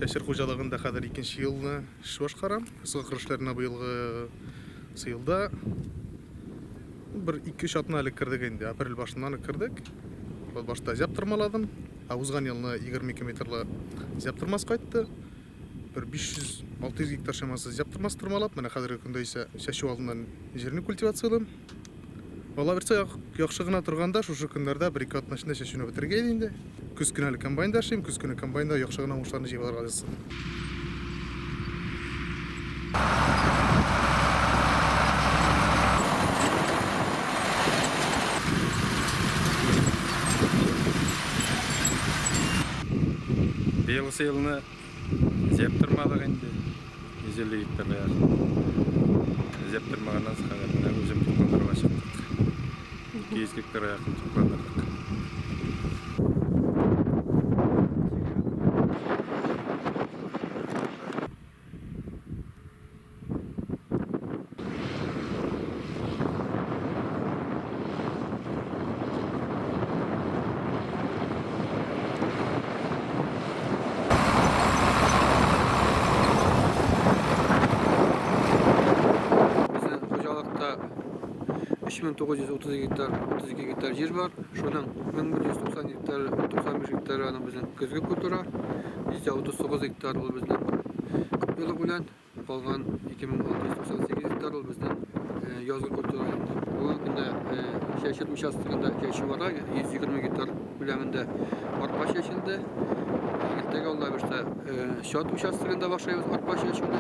Шәшір қожалығында қазір екінші жылына іш башқарам. Ысқы құрыштарына биылғы сыйылда бір 2-3 атына әлі кірдік енді. Апрель башынан кірдік. Ол башта зяптырмаладым. Ауызған еліне 20 метрлі зяптырмас қайтты. Бір 500-600 гектар шамасы зяптырмас тұрмалап, міне қазіргі күнде ise шәшу алдынан жеріне культивациялым. Ола берсе яқшығына тұрғанда шушы күндерде 1-2 атына ішінде шәшуіне бітірген енді. Күз күні әлі комбайнда ашайым, күз күні комбайнда яқшығына ұңыштарны жеп аларға жазсын. Биылғы сыйылына зептірмадық енді, 150 гектарға яқын. Зептірмағаннан сықағанына өзім тұққандарға шықтық. 200 гектарға яқын тұққандырдық. Bizden hocalıkta 3930 gektar, 32 gektar yer var. Şunun 1190 gektar, 95 gektar anı bizden közgü kultura. Bizde 39 gektar ol bizden köpeli bilen. Kalgan 2698 gektar ol bizden yazgı kultura. Bu günde şeşil uşastığında şeşil var. 120 gektar bileminde arpa şeşildi. Yigitdagi ollar işte şat uşastığında başlayız arpa şeşildi.